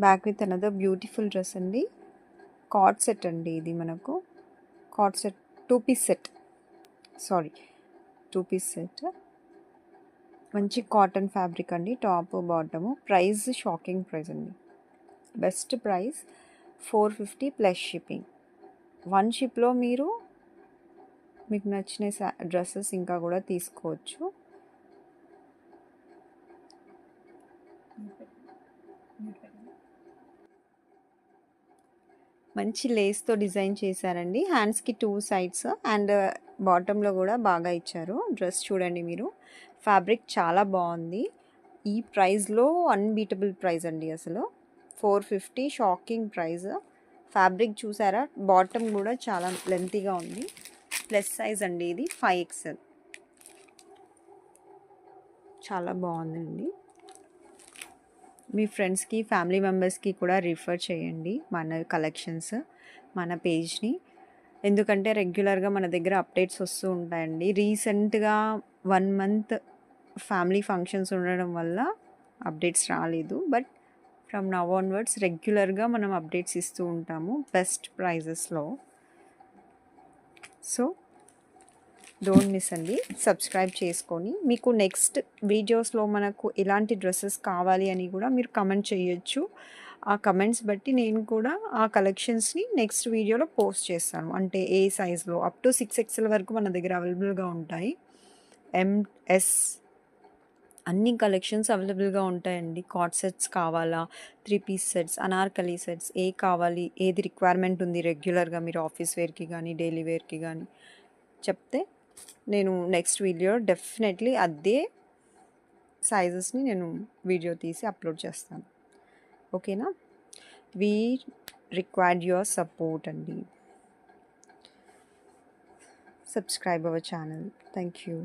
Back with another beautiful dress అండి. Coord set అండి ఇది మనకు. Coord set 2 piece set. Sorry 2 piece set. మంచి కాటన్ ఫ్యాబ్రిక్ అండి. Top bottom. Price shocking price అండి. Best price 450 plus shipping. 1 షిప్లో మీకు నచ్చిన డ్రెస్సెస్ ఇంకా కూడా తీసుకోవచ్చు. మంచి లేస్తో డిజైన్ చేశారండి. హ్యాండ్స్కి 2 సైడ్స్ అండ్ బాటంలో కూడా బాగా ఇచ్చారు. డ్రెస్ చూడండి మీరు. ఫ్యాబ్రిక్ చాలా బాగుంది. ఈ ప్రైస్లో అన్బీటబుల్ ప్రైస్ అండి. అసలు 450 షాకింగ్ ప్రైస్. ఫ్యాబ్రిక్ చూసారా, బాటమ్ కూడా చాలా లెంతీగా ఉంది. ప్లస్ సైజ్ అండి ఇది 5XL. చాలా బాగుందండి. మీ ఫ్రెండ్స్కి ఫ్యామిలీ మెంబర్స్కి కూడా రిఫర్ చేయండి మన కలెక్షన్స్, మన పేజ్ని. ఎందుకంటే రెగ్యులర్గా మన దగ్గర అప్డేట్స్ వస్తూ ఉంటాయండి. రీసెంట్గా 1 మంత్ ఫ్యామిలీ ఫంక్షన్స్ ఉండడం వల్ల అప్డేట్స్ రాలేదు. బట్ ఫ్రమ్ నవ్ ఆన్వర్డ్స్ రెగ్యులర్గా మనం అప్డేట్స్ ఇస్తూ ఉంటాము బెస్ట్ ప్రైజెస్లో. సో డోంట్ మిస్ అండి. సబ్స్క్రైబ్ చేసుకొని మీకు నెక్స్ట్ వీడియోస్లో మనకు ఎలాంటి డ్రెస్సెస్ కావాలి అని కూడా మీరు కమెంట్ చేయొచ్చు. ఆ కమెంట్స్ బట్టి నేను కూడా ఆ కలెక్షన్స్ని నెక్స్ట్ వీడియోలో పోస్ట్ చేస్తాను. అంటే ఏ సైజ్లో అప్ టు 6XL వరకు మన దగ్గర అవైలబుల్గా ఉంటాయి. MS అన్ని కలెక్షన్స్ అవైలబుల్గా ఉంటాయండి. కార్డ్ సెట్స్ కావాలా, 3 పీస్ సెట్స్, అనార్కలి సెట్స్, ఏ కావాలి, ఏది రిక్వైర్మెంట్ ఉంది రెగ్యులర్గా మీరు ఆఫీస్ వేర్కి కానీ డైలీ వేర్కి కానీ చెప్తే నేను నెక్స్ట్ వీడియో డెఫినెట్లీ అదే సైజెస్ని నేను వీడియో తీసి అప్లోడ్ చేస్తాను. ఓకేనా? వీ రిక్వైర్డ్ యువర్ సపోర్ట్ అండి. Subscribe our channel. Thank you.